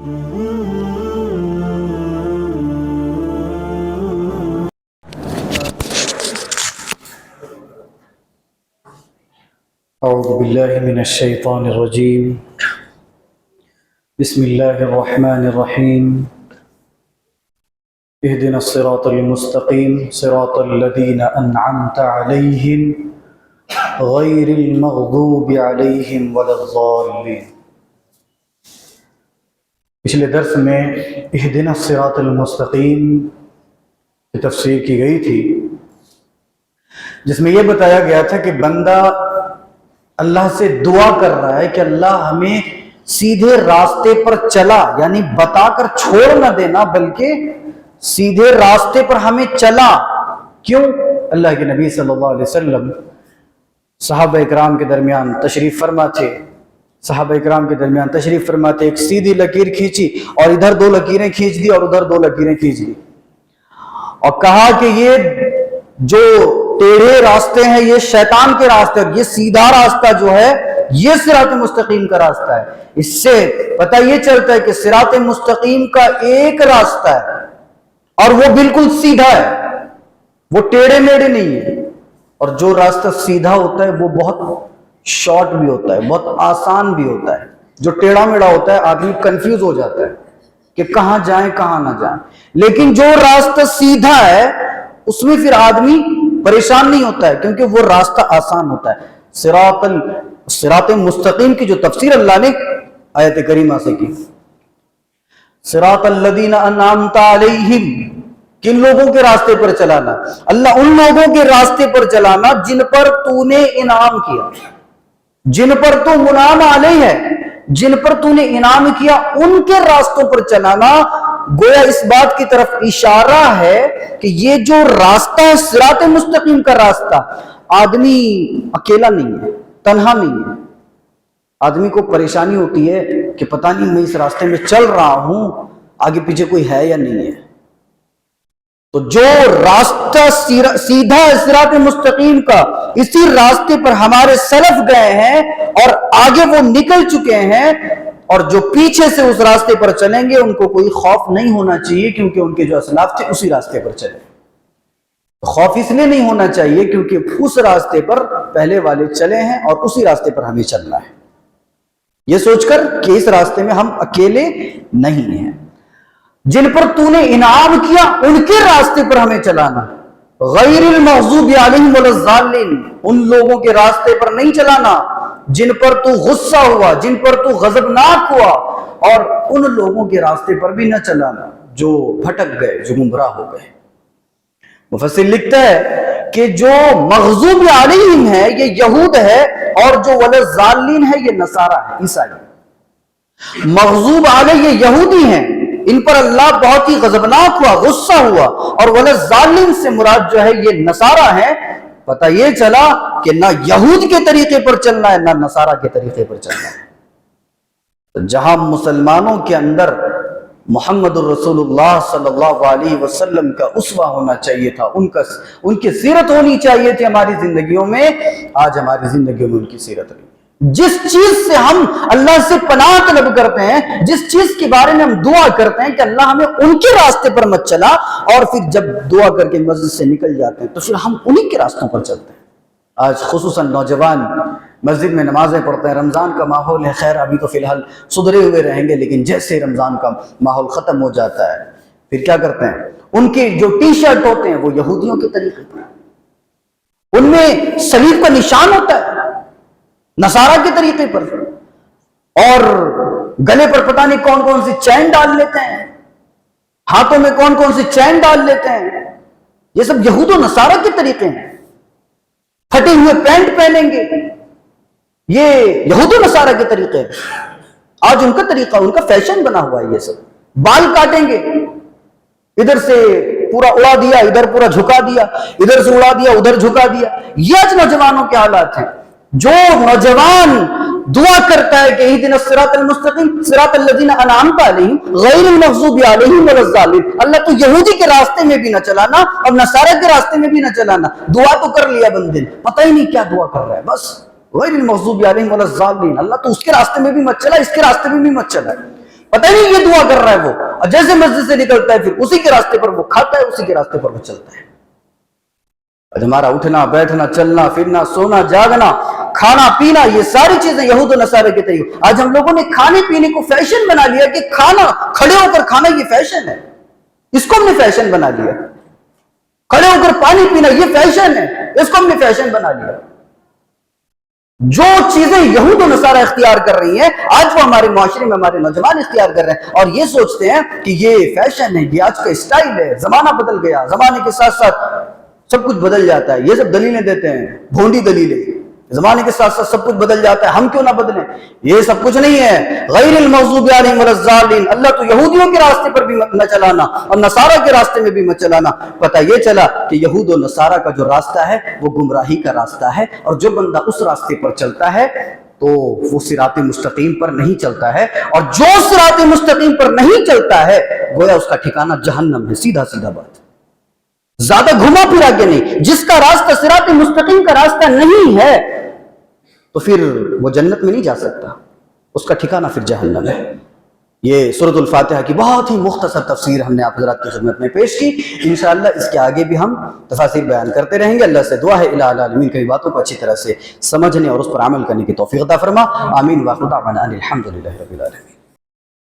اعوذ باللہ من الشیطان الرجیم بسم اللہ الرحمن الرحیم اهدنا الصراط المستقیم صراط الذین انعمت علیہم غیر المغضوب علیہم ولا الضالین۔ پچھلے درس میں اهدنا الصراط المستقیم کی تفسیر کی گئی تھی، جس میں یہ بتایا گیا تھا کہ بندہ اللہ سے دعا کر رہا ہے کہ اللہ ہمیں سیدھے راستے پر چلا، یعنی بتا کر چھوڑ نہ دینا بلکہ سیدھے راستے پر ہمیں چلا۔ کیوں؟ اللہ کے نبی صلی اللہ علیہ وسلم صحابہ اکرام کے درمیان تشریف فرما تھے، ایک سیدھی لکیر کھینچی اور ادھر 2 لکیریں کھینچ دی اور ادھر 2 لکیریں کھینچ دی، اور کہا کہ یہ جو ٹیڑھے راستے ہیں یہ شیطان کے راستے، اور یہ سیدھا راستہ جو ہے یہ صراط مستقیم کا راستہ ہے۔ اس سے پتہ یہ چلتا ہے کہ صراط مستقیم کا ایک راستہ ہے اور وہ بالکل سیدھا ہے، وہ ٹیڑھے میڑھے نہیں ہے، اور جو راستہ سیدھا ہوتا ہے وہ بہت شارٹ بھی ہوتا ہے، بہت آسان بھی ہوتا ہے۔ جو ٹیڑھا میڑھا ہوتا ہے آدمی کنفیوز ہو جاتا ہے کہ کہاں جائیں کہاں نہ جائیں، لیکن جو راستہ سیدھا ہے اس میں پھر آدمی پریشان نہیں ہوتا ہے کیونکہ وہ راستہ آسان ہوتا ہے۔ صراط مستقیم کی جو تفسیر اللہ نے آیت کریمہ سے کی، صراط الذین انعمت علیہم، کن لوگوں کے راستے پر چلانا؟ اللہ ان لوگوں کے راستے پر چلانا جن پر تو نے انعام کیا، جن پر تو منعم علیہ ہے، جن پر تو نے انعام کیا ان کے راستوں پر چلانا۔ گویا اس بات کی طرف اشارہ ہے کہ یہ جو راستہ ہے صراط مستقیم کا راستہ، آدمی اکیلا نہیں ہے، تنہا نہیں ہے۔ آدمی کو پریشانی ہوتی ہے کہ پتہ نہیں میں اس راستے میں چل رہا ہوں، آگے پیچھے کوئی ہے یا نہیں ہے۔ تو جو راستہ سیدھا ہے صراط مستقیم کا، اسی راستے پر ہمارے سلف گئے ہیں اور آگے وہ نکل چکے ہیں، اور جو پیچھے سے اس راستے پر چلیں گے ان کو کوئی خوف نہیں ہونا چاہیے کیونکہ ان کے جو اسلاف تھے اسی راستے پر چلے۔ خوف اس لیے نہیں ہونا چاہیے کیونکہ اس راستے پر پہلے والے چلے ہیں اور اسی راستے پر ہمیں چلنا ہے، یہ سوچ کر کہ اس راستے میں ہم اکیلے نہیں ہیں۔ جن پر تو نے انعام کیا ان کے راستے پر ہمیں چلانا، غیر المغضوب علیہم ولا الضالین، ان لوگوں کے راستے پر نہیں چلانا جن پر تو غصہ ہوا، جن پر تو غضبناک ہوا، اور ان لوگوں کے راستے پر بھی نہ چلانا جو بھٹک گئے، جو گمراہ ہو گئے۔ مفسر لکھتا ہے کہ جو مغضوب علیہم ہے یہ یہود ہے، اور جو ولا الضالین ہے یہ نصارہ ہے، عیسائی۔ مغضوب علیہ یہ یہودی ہیں، ان پر اللہ بہت ہی غضبناک ہوا، غصہ ہوا، اور ولا الضالین سے مراد جو ہے یہ نصارہ ہے۔ پتہ یہ چلا کہ نہ یہود کے طریقے پر چلنا ہے نہ نصارہ کے طریقے پر چلنا ہے۔ تو جہاں مسلمانوں کے اندر محمد الرسول اللہ صلی اللہ علیہ وسلم کا اسوہ ہونا چاہیے تھا، ان کی سیرت ہونی چاہیے تھی ہماری زندگیوں میں، آج ہماری زندگیوں میں ان کی سیرت نہیں۔ جس چیز سے ہم اللہ سے پناہ طلب کرتے ہیں، جس چیز کے بارے میں ہم دعا کرتے ہیں کہ اللہ ہمیں ان کے راستے پر مت چلا، اور پھر جب دعا کر کے مسجد سے نکل جاتے ہیں تو پھر ہم انہی کے راستوں پر چلتے ہیں۔ آج خصوصاً نوجوان مسجد میں نمازیں پڑھتے ہیں، رمضان کا ماحول ہے، خیر ابھی تو فی الحال سدھرے ہوئے رہیں گے، لیکن جیسے رمضان کا ماحول ختم ہو جاتا ہے پھر کیا کرتے ہیں؟ ان کے جو ٹی شرٹ ہوتے ہیں وہ یہودیوں کے طریقے پر، ان میں صلیب کا نشان ہوتا ہے نصارہ کے طریقے پر، اور گلے پر پتہ نہیں کون کون سی چین ڈال لیتے ہیں، ہاتھوں میں کون کون سی چین ڈال لیتے ہیں، یہ سب یہود و نصارہ کے طریقے ہیں۔ پھٹے ہوئے پینٹ پہنیں گے، یہ یہود و نصارہ کے طریقے ہیں۔ آج ان کا طریقہ، ان کا فیشن بنا ہوا ہے۔ یہ سب بال کاٹیں گے، ادھر سے پورا اڑا دیا، ادھر پورا جھکا دیا، ادھر سے اڑا دیا، ادھر جھکا دیا۔ یہ آج نوجوانوں کے حالات ہیں۔ جو نوجوان دعا کرتا ہے کہ اہدنا الصراط المستقیم صراط الذین انعمت علیہم غیر المغضوب علیہم ولا الضالین، اللہ تو یہودی کے راستے میں بھی نہ چلانا اور نصارہ کے راستے میں بھی نہ چلانا۔ دعا تو کر لیا بندے نے، پتہ ہی نہیں کیا دعا کر رہا ہے، بس غیر المغضوب علیہم ولا الضالین، اللہ تو اس کے راستے میں بھی مت چلا، اس کے راستے میں بھی مت چلا۔ پتہ نہیں یہ دعا کر رہا ہے وہ، اور جیسے مسجد سے نکلتا ہے پھر اسی کے راستے پر وہ کھاتا ہے، اسی کے راستے پر وہ چلتا ہے۔ آج ہمارا اٹھنا بیٹھنا چلنا پھرنا سونا جاگنا کھانا پینا یہ ساری چیزیں یہود و نصارہ کے طریقے۔ آج ہم لوگوں نے کھانے پینے کو فیشن بنا لیا کہ کھانا کھڑے ہو کر کھانا یہ فیشن ہے، اس کو ہم نے فیشن بنا لیا۔ کھڑے ہو کر پانی پینا یہ فیشن ہے، اس کو ہم نے فیشن بنا لیا۔ جو چیزیں یہود و نصارہ اختیار کر رہی ہیں آج وہ ہمارے معاشرے میں ہمارے نوجوان اختیار کر رہے ہیں، اور یہ سوچتے ہیں کہ یہ فیشن ہے، یہ آج کا اسٹائل ہے، زمانہ بدل گیا، زمانے کے ساتھ ساتھ سب کچھ بدل جاتا ہے۔ یہ سب دلیلیں دیتے ہیں، بھونڈی دلیلیں، زمانے کے ساتھ ساتھ سب کچھ بدل جاتا ہے، ہم کیوں نہ بدلیں؟ یہ سب کچھ نہیں ہے۔ غیر المغضوب علیہم ولا الضالین، اللہ تو یہودیوں کے راستے پر بھی نہ چلانا اور نصارہ کے راستے میں بھی مت چلانا۔ پتہ یہ چلا کہ یہود و نصارہ کا جو راستہ ہے وہ گمراہی کا راستہ ہے، اور جو بندہ اس راستے پر چلتا ہے تو وہ صراط مستقیم پر نہیں چلتا ہے، اور جو صراط مستقیم پر نہیں چلتا ہے گویا اس کا ٹھکانہ جہنم ہے۔ سیدھا سیدھا بات، زیادہ گھما پھرا کے نہیں۔ جس کا راستہ صراط مستقیم کا راستہ نہیں ہے تو پھر وہ جنت میں نہیں جا سکتا، اس کا ٹھکانہ پھر جہنم ہے۔ یہ سورۃ الفاتحہ کی بہت ہی مختصر تفسیر ہم نے آپ حضرات کی خدمت میں پیش کی۔ انشاءاللہ اس کے آگے بھی ہم تفاسیر بیان کرتے رہیں گے۔ اللہ سے دعا ہے الہ العالمین کی باتوں کو اچھی طرح سے سمجھنے اور اس پر عمل کرنے کی توفیق عطا فرما۔ آمین۔ وآخر دعوانا ان الحمد للہ رب العالمین۔